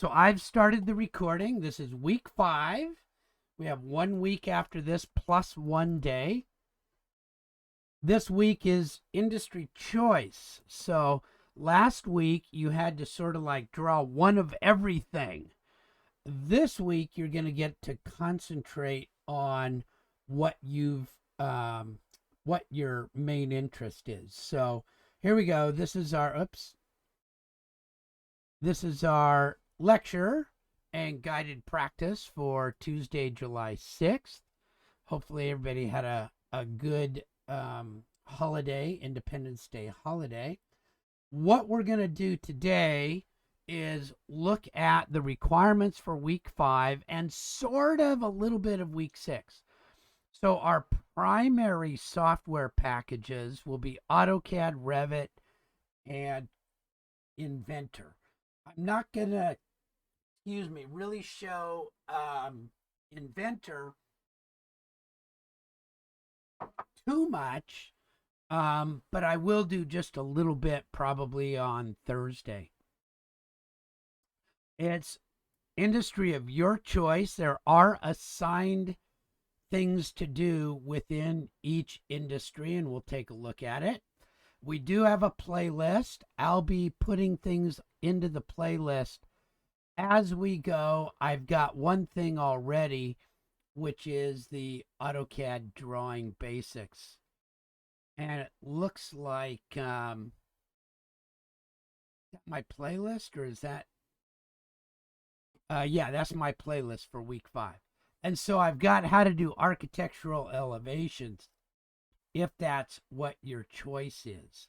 So I've started the recording. This is week 5. We have 1 week after this plus 1 day. This week is industry choice. So last week you had to sort of like draw one of everything. This week you're going to get to concentrate on what what your main interest is. So here we go. This is our lecture and guided practice for Tuesday, July 6th. Hopefully everybody had a good holiday, Independence Day holiday. What we're going to do today is look at the requirements for week 5 and sort of a little bit of week 6. So our primary software packages will be Autocad, Revit, and Inventor. I'm not going to, really show Inventor too much, but I will do just a little bit probably on Thursday. It's industry of your choice. There are assigned things to do within each industry, and we'll take a look at it. We do have a playlist. I'll be putting things into the playlist as we go. I've got one thing already, which is the AutoCAD drawing basics. And it looks like my playlist, or is that? Yeah, that's my playlist for week 5. And so I've got how to do architectural elevations, if that's what your choice is.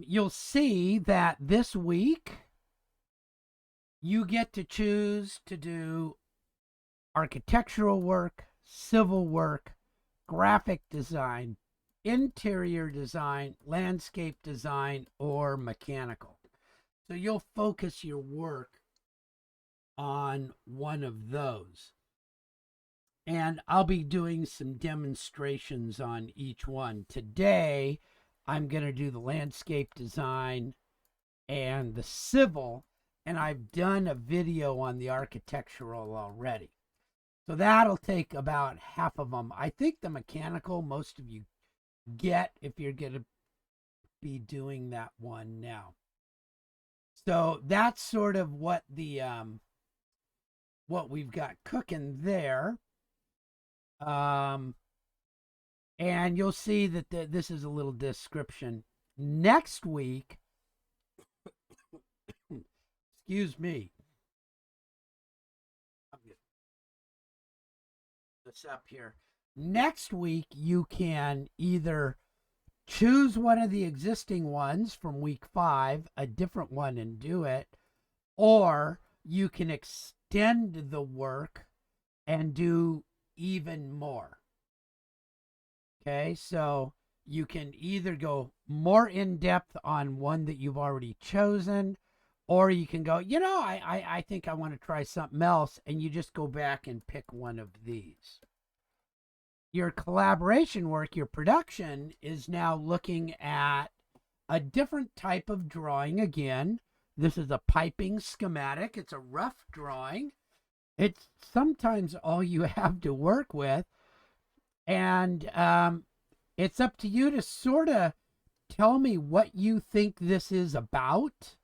You'll see that this week you get to choose to do architectural work, civil work, graphic design, interior design, landscape design, or mechanical. So you'll focus your work on one of those. And I'll be doing some demonstrations on each one. Today, I'm going to do the landscape design and the civil, and I've done a video on the architectural already. So that'll take about half of them. I think the mechanical, most of you get if you're going to be doing that one now. So that's sort of what the what we've got cooking there. And you'll see that this is a little description. Next week, excuse me, this up here. Next week, you can either choose one of the existing ones from week 5, a different one, and do it, or you can extend the work and do even more. Okay, so you can either go more in depth on one that you've already chosen, or you can go, I think I want to try something else, and you just go back and pick one of these. Your collaboration work, your production, is now looking at a different type of drawing again. This is a piping schematic. It's a rough drawing. It's sometimes all you have to work with. And it's up to you to sort of tell me what you think this is about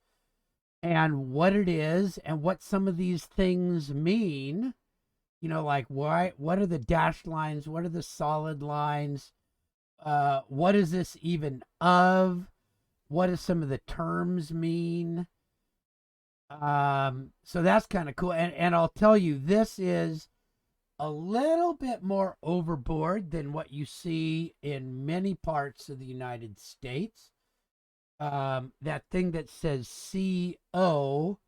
and what it is and what some of these things mean. Like what are the dashed lines? What are the solid lines? What is this even of? What do some of the terms mean? So that's kind of cool. And I'll tell you, this is a little bit more overboard than what you see in many parts of the United States. That thing that says CO,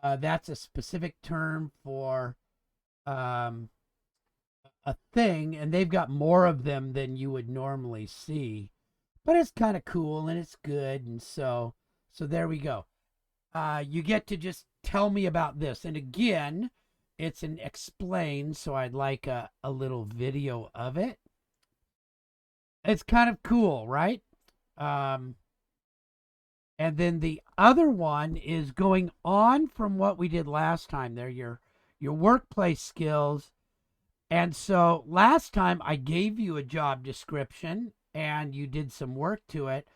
that's a specific term for a thing, and they've got more of them than you would normally see. But it's kind of cool and it's good, and so there we go. You get to just tell me about this. And again, it's an explain, so I'd like a little video of it. It's kind of cool, right? And then the other one is going on from what we did last time. They're your workplace skills. And so last time I gave you a job description and you did some work to it.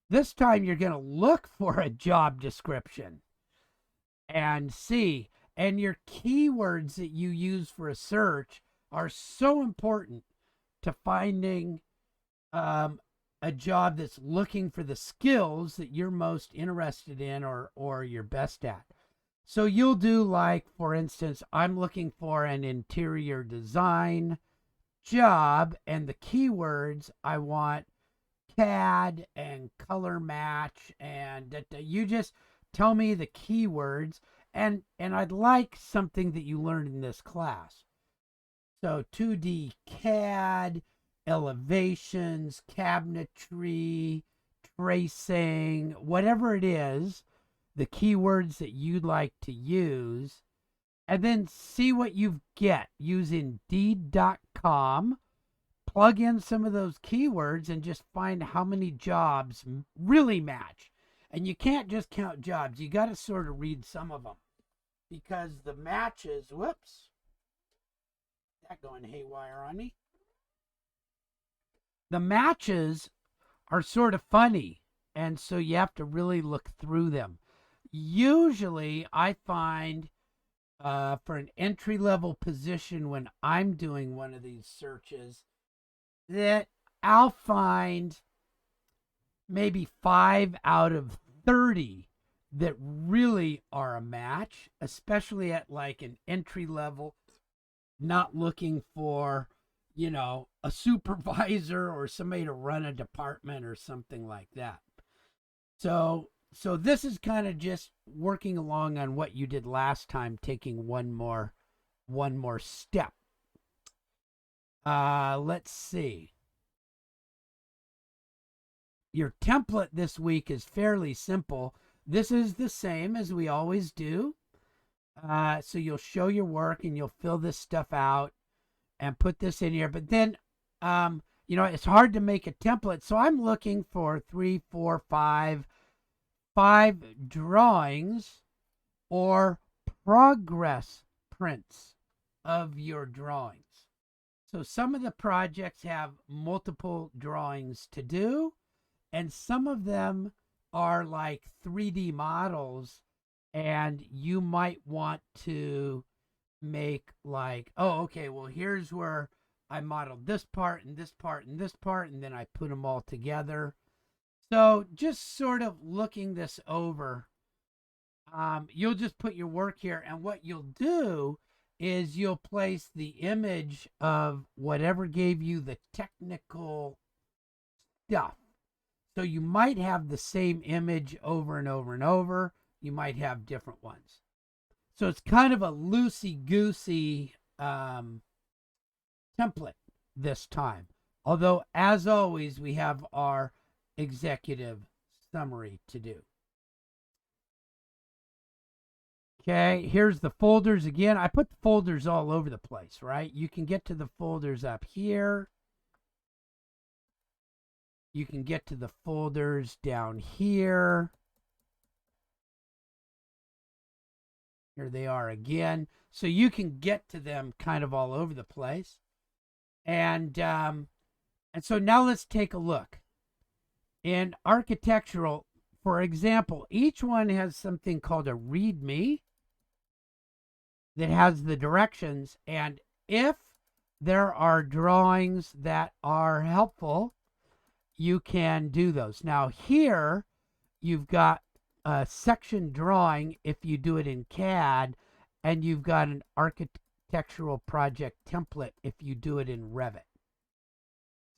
This time you're going to look for a job description and see. And your keywords that you use for a search are so important to finding a job that's looking for the skills that you're most interested in or you're best at. So you'll do, like, for instance, I'm looking for an interior design job, and the keywords I want CAD and color match, and you just tell me the keywords, and I'd like something that you learned in this class. So 2D CAD, elevations, cabinetry, tracing, whatever it is, the keywords that you'd like to use, and then see what you get. Use Indeed.com, plug in some of those keywords, and just find how many jobs really match. And you can't just count jobs. You got to sort of read some of them, because the matches, whoops, that going haywire on me. The matches are sort of funny, and so you have to really look through them. Usually, I find for an entry level position when I'm doing one of these searches that I'll find maybe 5 out of 30 that really are a match, especially at like an entry level, not looking for, a supervisor or somebody to run a department or something like that. So this is kind of just working along on what you did last time, taking one more step. Let's see. Your template this week is fairly simple. This is the same as we always do. So you'll show your work and you'll fill this stuff out and put this in here. But then, it's hard to make a template. So I'm looking for 3, 4, 5 drawings or progress prints of your drawings. So some of the projects have multiple drawings to do, and some of them are like 3D models, and you might want to make like, oh, okay, well, here's where I modeled this part and this part and this part, and then I put them all together. So just sort of looking this over, you'll just put your work here, and what you'll do is you'll place the image of whatever gave you the technical stuff. So you might have the same image over and over and over. You might have different ones. So it's kind of a loosey-goosey template this time. Although, as always, we have our executive summary to do. Okay, here's the folders again. I put the folders all over the place, right? You can get to the folders up here. You can get to the folders down here. Here they are again. So you can get to them kind of all over the place. And so now let's take a look. In architectural, for example, each one has something called a README that has the directions. And if there are drawings that are helpful, you can do those. Now here, you've got a section drawing if you do it in CAD, and you've got an architectural project template if you do it in Revit.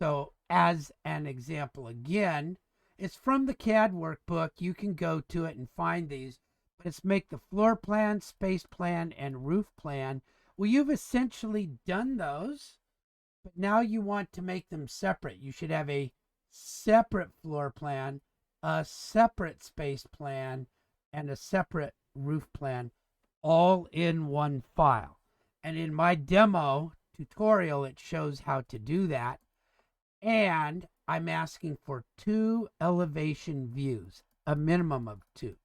So as an example again, it's from the CAD workbook. You can go to it and find these. But it's make the floor plan, space plan, and roof plan. Well, you've essentially done those, but now you want to make them separate. You should have a separate floor plan, a separate space plan, and a separate roof plan, all in one file. And in my demo tutorial, it shows how to do that. And I'm asking for 2 elevation views, a minimum of 2.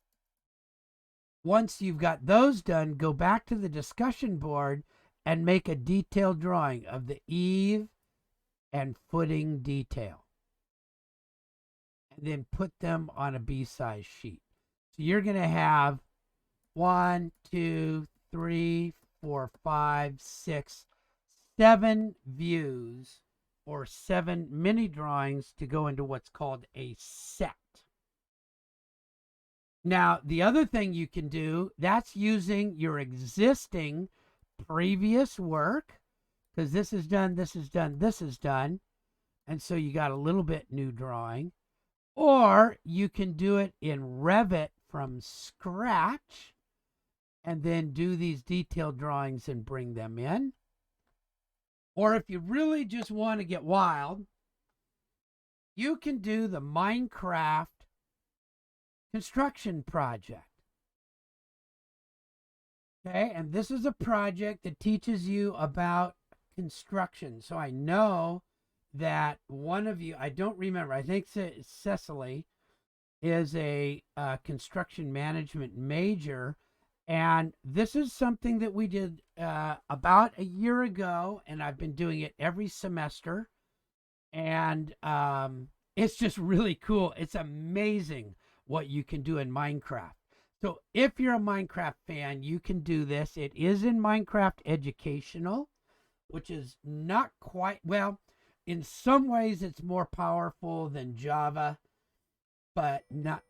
Once you've got those done, go back to the discussion board and make a detailed drawing of the eave and footing detail. And then put them on a B-size sheet. So you're going to have 1, 2, 3, 4, 5, 6, 7 views or 7 mini drawings to go into what's called a set. Now, the other thing you can do, that's using your existing previous work, because this is done, this is done, this is done. And so you got a little bit new drawing. Or you can do it in Revit from scratch and then do these detailed drawings and bring them in. Or if you really just want to get wild, you can do the Minecraft construction project. Okay, and this is a project that teaches you about construction. So I know that one of you, I don't remember, I think Cecily is a construction management major. And this is something that we did about a year ago, and I've been doing it every semester. And it's just really cool. It's amazing what you can do in Minecraft. So if you're a Minecraft fan, you can do this. It is in Minecraft Educational, which is not quite, well, in some ways it's more powerful than Java, but not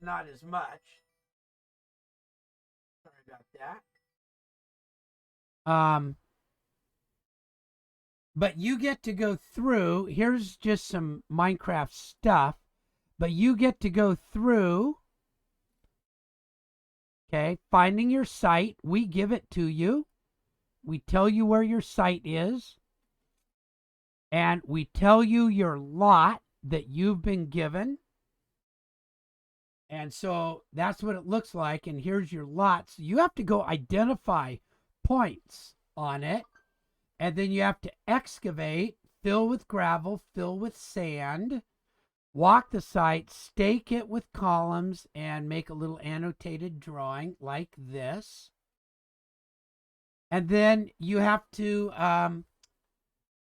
as much. Sorry about that. But you get to go through, here's just some Minecraft stuff, but you get to go through, okay, finding your site. We give it to you. We tell you where your site is, and we tell you your lot that you've been given. And so that's what it looks like. And here's your lot. So you have to go identify points on it. And then you have to excavate, fill with gravel, fill with sand, walk the site, stake it with columns, and make a little annotated drawing like this. And then you have to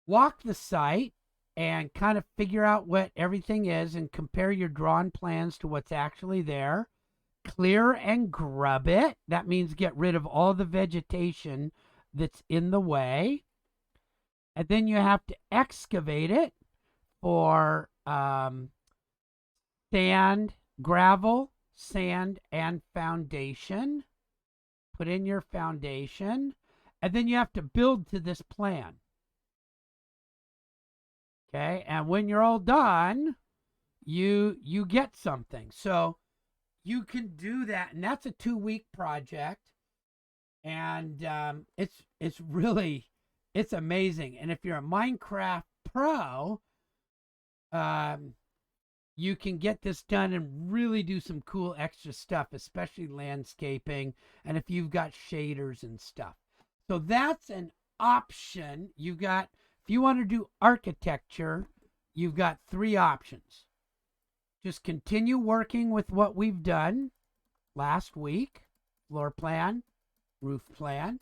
walk the site and kind of figure out what everything is and compare your drawn plans to what's actually there. Clear and grub it. That means get rid of all the vegetation that's in the way. And then you have to excavate it for sand, gravel, sand, and foundation. Put in your foundation. And then you have to build to this plan. Okay, and when you're all done, you get something. So you can do that, and that's a 2-week project. And it's really, it's amazing. And if you're a Minecraft pro, you can get this done and really do some cool extra stuff, especially landscaping, and if you've got shaders and stuff. So that's an option. You've got, if you want to do architecture, you've got 3 options. Just continue working with what we've done last week. Floor plan, roof plan.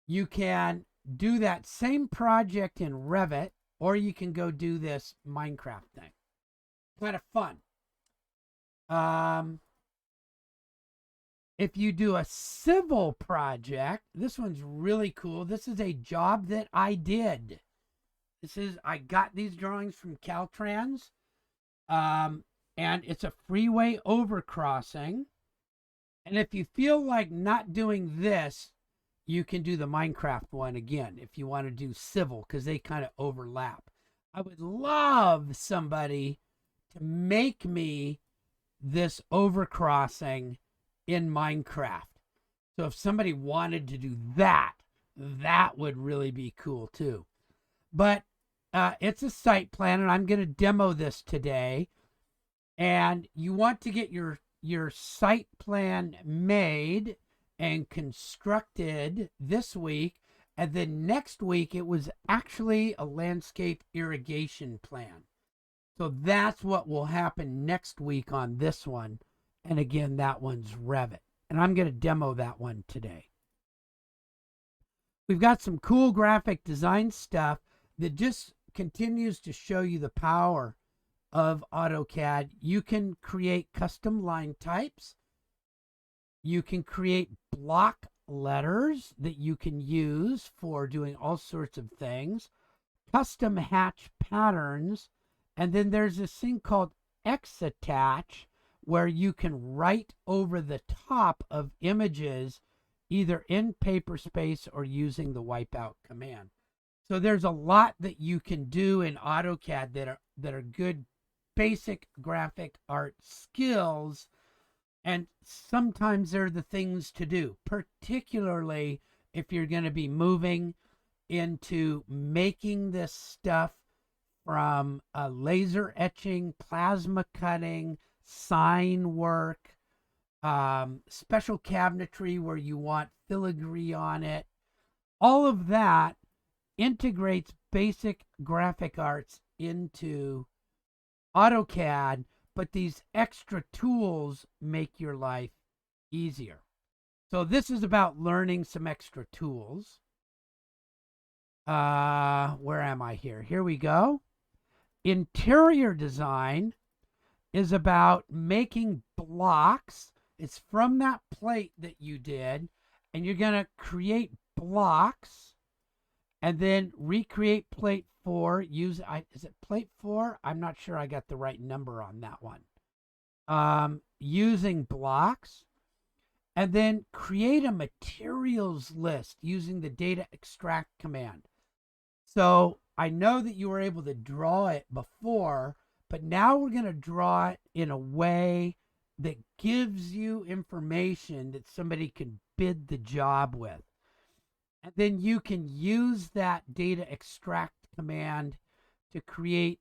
You can do that same project in Revit, or you can go do this Minecraft thing. Kind of fun. If you do a civil project, this one's really cool. This is a job that I did. I got these drawings from Caltrans, and it's a freeway overcrossing. And if you feel like not doing this, you can do the Minecraft one again if you want to do civil, because they kind of overlap. I would love somebody to make me this overcrossing in Minecraft. So if somebody wanted to do that, that would really be cool too. But it's a site plan, and I'm going to demo this today. And you want to get your site plan made and constructed this week, and then next week it was actually a landscape irrigation plan. So that's what will happen next week on this one. And again, that one's Revit. And I'm going to demo that one today. We've got some cool graphic design stuff that just continues to show you the power of AutoCAD. You can create custom line types. You can create block letters that you can use for doing all sorts of things, custom hatch patterns, and then there's this thing called X attach where you can write over the top of images either in Paperspace or using the wipeout command. So there's a lot that you can do in AutoCAD that are good basic graphic art skills, and sometimes they're the things to do, particularly if you're going to be moving into making this stuff from laser etching, plasma cutting, sign work, special cabinetry where you want filigree on it. All of that integrates basic graphic arts into AutoCAD, but these extra tools make your life easier. So this is about learning some extra tools. Where am I here? Here we go. Interior design is about making blocks. It's from that plate that you did, and you're going to create blocks and then recreate plate 4. Is it plate 4? I'm not sure I got the right number on that one. Using blocks, and then create a materials list using the data extract command. So I know that you were able to draw it before, but now we're going to draw it in a way that gives you information that somebody can bid the job with. And then you can use that data extract command to create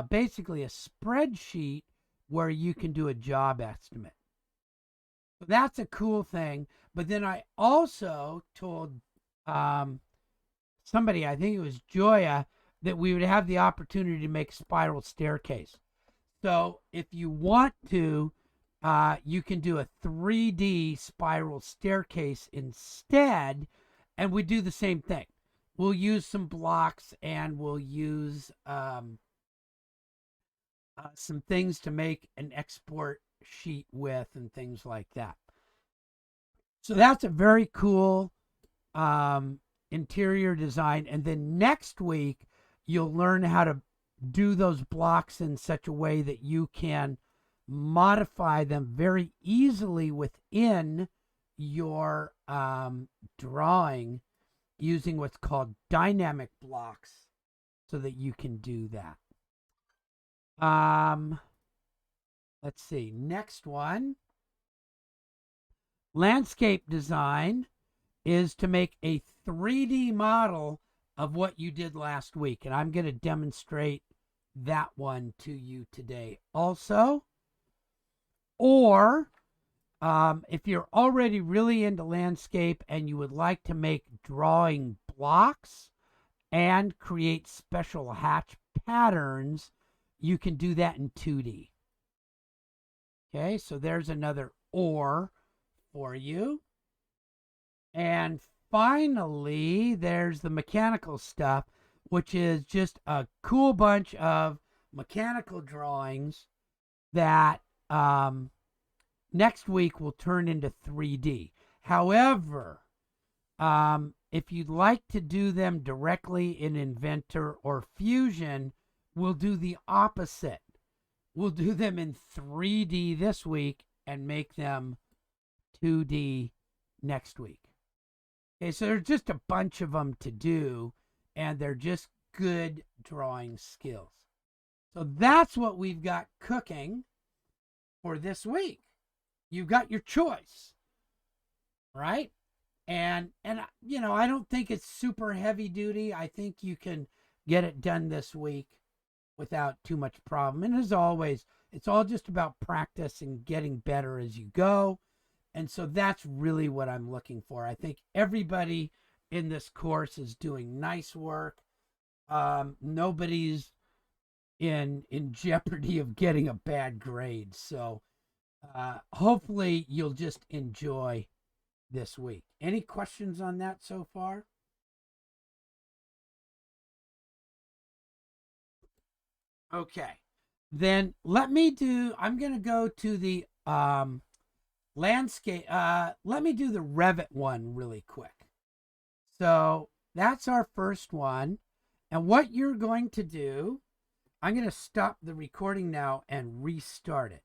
basically a spreadsheet where you can do a job estimate. So that's a cool thing. But then I also told somebody, I think it was Joya, that we would have the opportunity to make spiral staircase. So if you want to, you can do a 3D spiral staircase instead, and we do the same thing. We'll use some blocks and we'll use some things to make an export sheet with and things like that. So that's a very cool interior design. And then next week, you'll learn how to do those blocks in such a way that you can modify them very easily within your drawing using what's called dynamic blocks so that you can do that. Let's see. Next one. Landscape design is to make a 3D model of what you did last week. And I'm going to demonstrate that one to you today also. Or if you're already really into landscape and you would like to make drawing blocks and create special hatch patterns, you can do that in 2D. Okay, so there's another or for you. And finally, there's the mechanical stuff, which is just a cool bunch of mechanical drawings that next week will turn into 3D. However, if you'd like to do them directly in Inventor or Fusion, we'll do the opposite. We'll do them in 3D this week and make them 2D next week. Okay, so there's just a bunch of them to do, and they're just good drawing skills. So that's what we've got cooking for this week. You've got your choice, right? And you know, I don't think it's super heavy duty. I think you can get it done this week without too much problem. And as always, it's all just about practice and getting better as you go. And so that's really what I'm looking for. I think everybody in this course is doing nice work. Nobody's in jeopardy of getting a bad grade. So hopefully you'll just enjoy this week. Any questions on that so far? Okay. Then I'm going to go to the landscape. Let me do the Revit one really quick. So that's our first one. And what you're going to do, I'm going to stop the recording now and restart it.